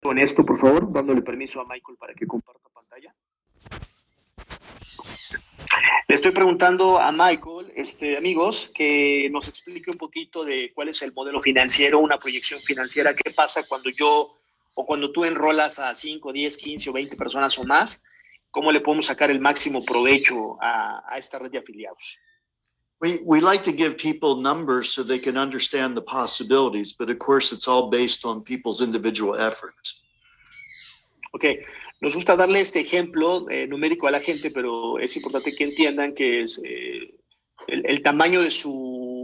con esto, por favor, dándole permiso a Michael para que comparta pantalla. Le estoy preguntando a Michael, amigos, que nos explique un poquito de cuál es el modelo financiero, una proyección financiera, qué pasa cuando yo o cuando tú enrolas a 5, 10, 15 o 20 personas o más, cómo le podemos sacar el máximo provecho a esta red de afiliados. We like to give people numbers so they can understand the possibilities, but of course it's all based on people's individual efforts. Okay. Nos gusta darle este ejemplo numérico a la gente, pero es importante que entiendan que el tamaño de su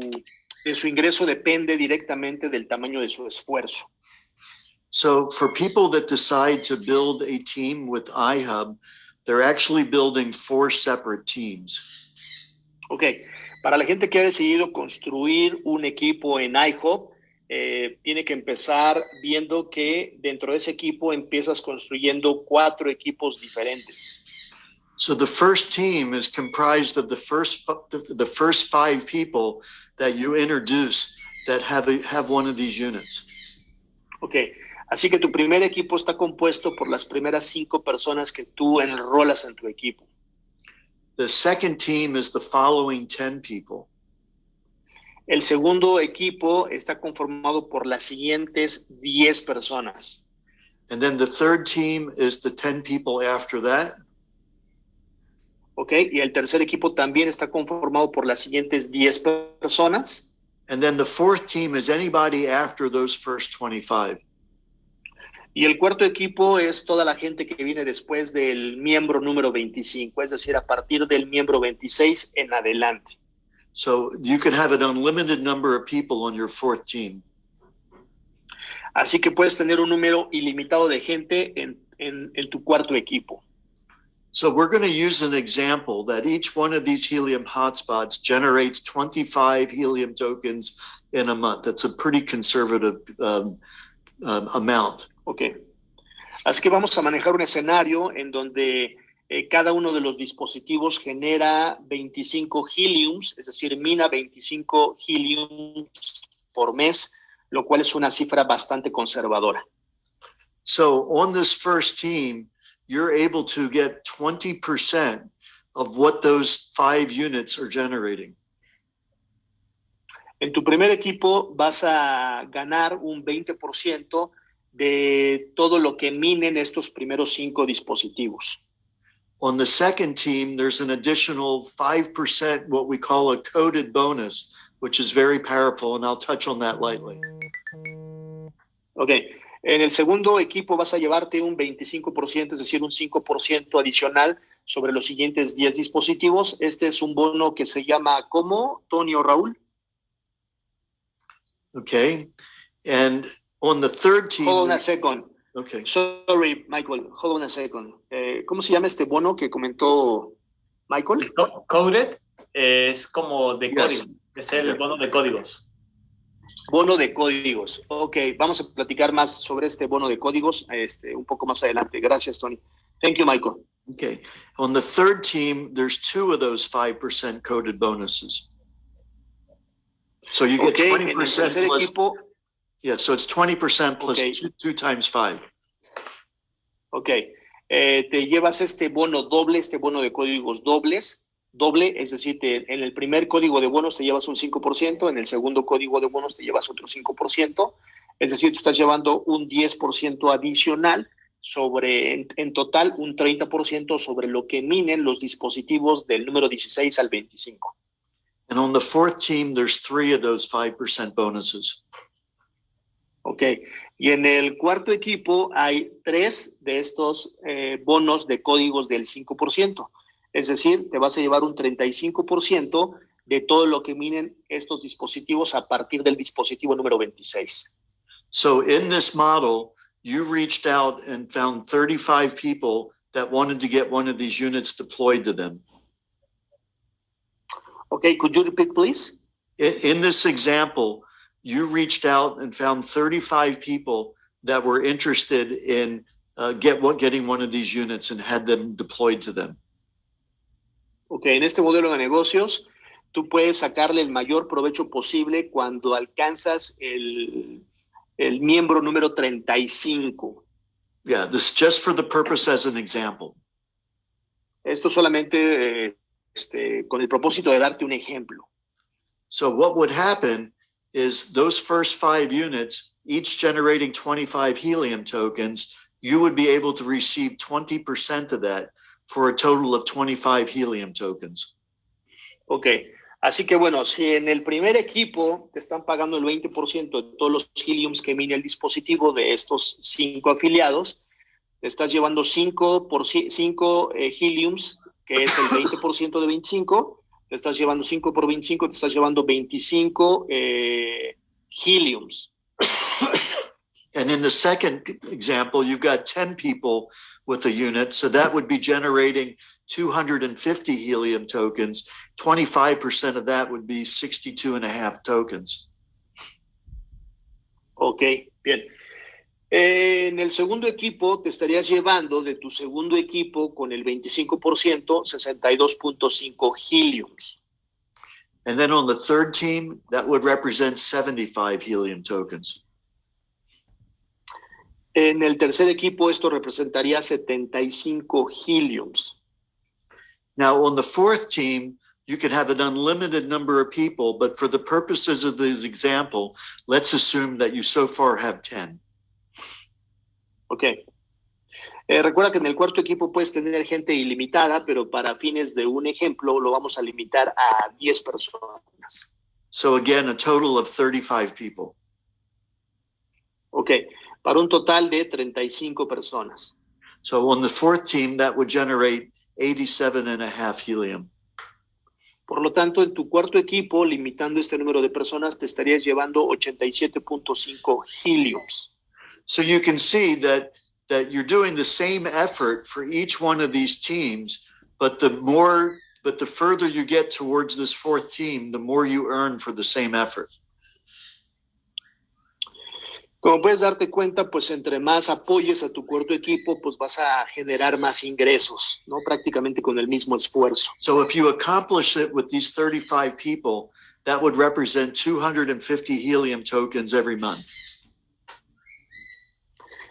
ingreso depende directamente del tamaño de su esfuerzo. So for people that decide to build a team with Ihub, they're actually building 4 separate teams. Okay. Para la gente que ha decidido construir un equipo en Ihub, tiene que empezar viendo que dentro de ese equipo empiezas construyendo 4 equipos diferentes. So the first team is comprised of the first 5 people that you introduce that have one of these units. Okay. Así que tu primer equipo está compuesto por las primeras 5 personas que tú enrolas en tu equipo. The second team is the following 10 people. El segundo equipo está conformado por las siguientes 10 personas. And then the third team is the 10 people after that. Okay, y el tercer equipo también está conformado por las siguientes 10 personas. And then the fourth team is anybody after those first 25. Y el cuarto equipo es toda la gente que viene después del miembro número 25, es decir, a partir del miembro 26 en adelante. So you can have an unlimited number of people on your fourth team. Así que puedes tener un número ilimitado de gente en tu cuarto equipo. So we're going to use an example that each one of these helium hotspots generates 25 helium tokens in a month. That's a pretty conservative amount. Okay. Así que vamos a manejar un escenario en donde cada uno de los dispositivos genera 25 heliums, es decir, mina 25 heliums por mes, lo cual es una cifra bastante conservadora. So on this first team, you're able to get 20% of what those 5 units are generating. En tu primer equipo vas a ganar un 20% de todo lo que minen estos primeros 5 dispositivos. On the second team, there's an additional 5%, what we call a coded bonus, which is very powerful, and I'll touch on that lightly. Okay. En el segundo equipo vas a llevarte un 25%, es decir, un 5% adicional sobre los siguientes 10 dispositivos. Este es un bono que se llama, ¿cómo, Tony o Raúl? Okay. And on the third team... Hold on a second. Okay. Sorry, Michael. Hold on a second. ¿Cómo se llama este bono que comentó Michael? Coded es como de código. Yes. Es el bono de códigos. Bono de códigos. Ok, vamos a platicar más sobre este bono de códigos un poco más adelante. Gracias, Tony. Thank you, Michael. Okay. On the third team, there's 2 of those 5% coded bonuses. So you get 20% en el tercer plus... equipo, Yeah, so it's 20% plus Okay. 2 times 5. Ok, te llevas este bono doble, este bono de códigos doble, es decir, en el primer código de bonos te llevas un 5%, en el segundo código de bonos te llevas otro 5%, es decir, te estás llevando un 10% adicional sobre, en total, un 30% sobre lo que minen los dispositivos del número 16 al 25. And on the fourth team, there's 3 of those 5% bonuses. Ok, y en el cuarto equipo hay 3 de estos bonos de códigos del 5%. Es decir, te vas a llevar un 35% de todo lo que minen estos dispositivos a partir del dispositivo número 26. So in this model, you reached out and found 35 people that wanted to get one of these units deployed to them. Okay, could you repeat, please? In this example, you reached out and found 35 people that were interested in getting one of these units and had them deployed to them. Okay, en este modelo de negocios, tú puedes sacarle el mayor provecho posible cuando alcanzas el miembro número 35. Yeah, this just for the purpose as an example. Esto solamente con el propósito de darte un ejemplo. So what would happen is those first 5 units, each generating 25 helium tokens, you would be able to receive 20% of that for a total of 25 helium tokens. Ok, así que bueno, si en el primer equipo te están pagando el 20% de todos los heliums que mine el dispositivo de estos 5 afiliados, te estás llevando 5 heliums, que es el 20% de 25, te estás llevando 5 por 25, te estás llevando 25 heliums. And in the second example, you've got 10 people with a unit, so that would be generating 250 helium tokens. 25% of that would be 62.5 tokens. Ok, bien. En el segundo equipo te estarías llevando de tu segundo equipo con el 25%, 62.5 heliums. And then on the third team, that would represent 75 helium tokens. En el tercer equipo esto representaría 75 heliums. Now on the fourth team, you can have an unlimited number of people, but for the purposes of this example, let's assume that you so far have 10. Ok. Recuerda que en el cuarto equipo puedes tener gente ilimitada, pero para fines de un ejemplo lo vamos a limitar a 10 personas. So again, a total of 35 people. Ok, para un total de 35 personas. So on the fourth team, that would generate 87.5 helium. Por lo tanto, en tu cuarto equipo, limitando este número de personas, te estarías llevando 87.5 heliums. So you can see that you're doing the same effort for each one of these teams, but the further you get towards this fourth team, the more you earn for the same effort. Como puedes darte cuenta, pues entre más apoyes a tu cuarto equipo, pues vas a generar más ingresos, ¿no? Prácticamente con el mismo esfuerzo. So if you accomplish it with these 35 people, that would represent 250 helium tokens every month.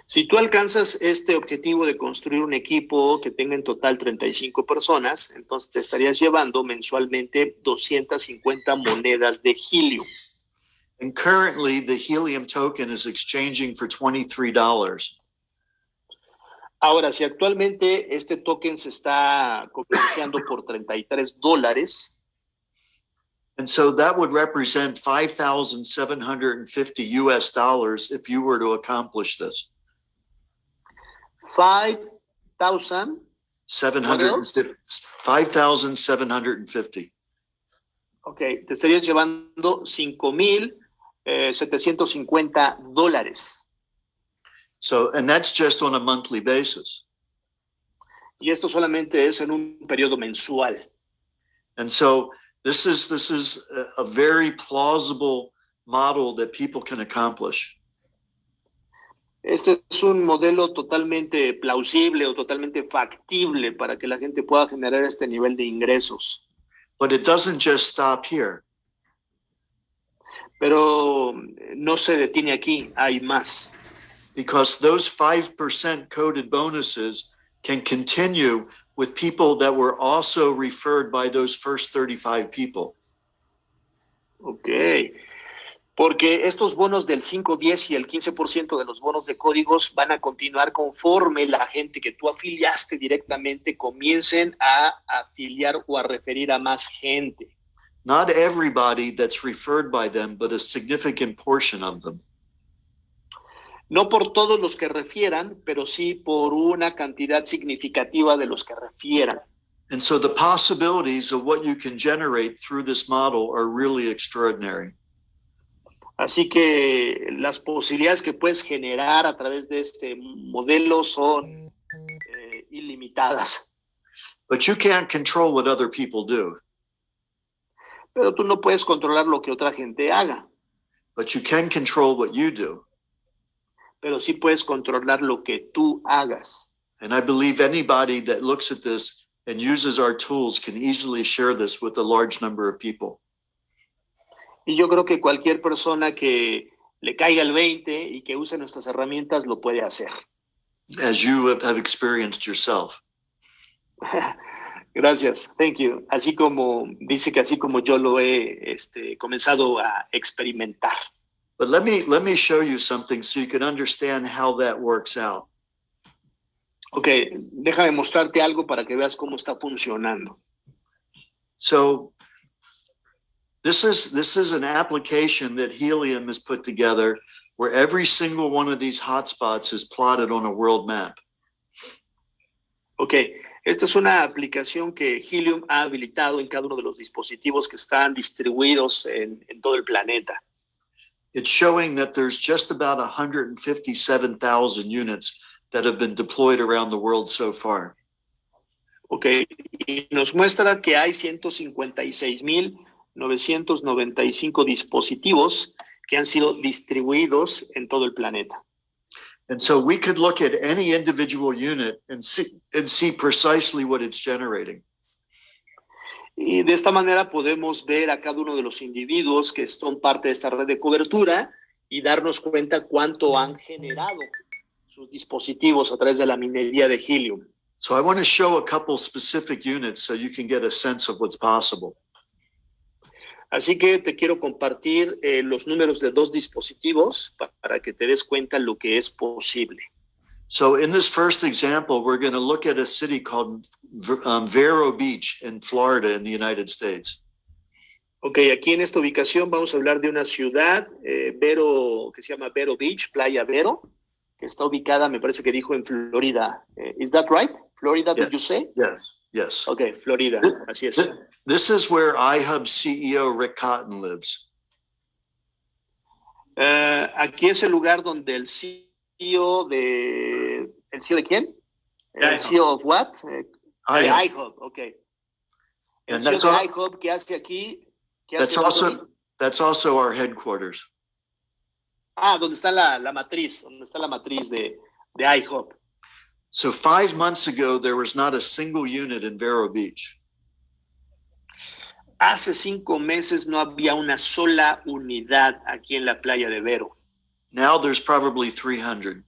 Si tú alcanzas este objetivo de construir un equipo que tenga en total 35 personas, entonces te estarías llevando mensualmente 250 monedas de helium. And currently, the helium token is exchanging for $23. Ahora, si actualmente este token se está comerciando por $33, and so that would represent $5,750 US if you were to accomplish this. 5,000. 5,750. Ok, te estarías llevando $5,750. So, and that's just on a monthly basis. Y esto solamente es en un periodo mensual. And so this is a very plausible model that people can accomplish. Este es un modelo totalmente plausible o totalmente factible para que la gente pueda generar este nivel de ingresos. But it doesn't just stop here. Pero no se detiene aquí, hay más. Because those 5% coded bonuses can continue with people that were also referred by those first 35 people. Ok. Porque estos bonos del 5, 10 y el 15% de los bonos de códigos van a continuar conforme la gente que tú afiliaste directamente comiencen a afiliar o a referir a más gente. Not everybody that's referred by them, but a significant portion of them. No por todos los que refieran, pero sí por una cantidad significativa de los que refieran. And so the possibilities of what you can generate through this model are really extraordinary. Así que las posibilidades que puedes generar a través de este modelo son ilimitadas. But you can't control what other people do. Pero tú no puedes controlar lo que otra gente haga. But you can control what you do. Pero sí puedes controlar lo que tú hagas. And I believe anybody that looks at this and uses our tools can easily share this with a large number of people. Y yo creo que cualquier persona que le caiga el 20 y que use nuestras herramientas lo puede hacer. as you have experienced yourself. Gracias, thank you. Así como dice que así como yo lo he comenzado a experimentar. But let me show you something so you can understand how that works out. Okay, déjame mostrarte algo para que veas cómo está funcionando. So this is an application that Helium has put together where every single one of these hotspots is plotted on a world map. Okay, esta es una aplicación que Helium ha habilitado en cada uno de los dispositivos que están distribuidos en todo el planeta. It's showing that there's just about 157,000 units that have been deployed around the world so far. Okay, y nos muestra que hay 156,995 dispositivos que han sido distribuidos en todo el planeta. And so we could look at any individual unit and see precisely what it's generating. Y de esta manera podemos ver a cada uno de los individuos que son parte de esta red de cobertura y darnos cuenta cuánto han generado sus dispositivos a través de la minería de Helium. So I want to show a couple specific units so you can get a sense of what's possible. Así que te quiero compartir los números de dos dispositivos para que te des cuenta lo que es posible. So in this first example, we're going to look at a city called Vero Beach in Florida in the United States. Okay, aquí en esta ubicación vamos a hablar de una ciudad, Vero, que se llama Vero Beach, Playa Vero, que está ubicada, me parece que dijo en Florida. Is that right? Florida, Yes. did you say? Yes, yes. Okay, Florida, así es. This is where Ihub CEO Rick Cotton lives. Aquí es el lugar donde el CEO de... ¿El CEO de quién? El CEO of what? Ihub, okay. El And CEO that's de all- Ihub, ¿qué hace aquí? ¿Qué That's hace that's also our headquarters. donde está la matriz, de Ihub. So 5 months ago, there was not a single unit in Vero Beach. Hace 5 meses no había una sola unidad aquí en la playa de Vero. Now there's probably 300.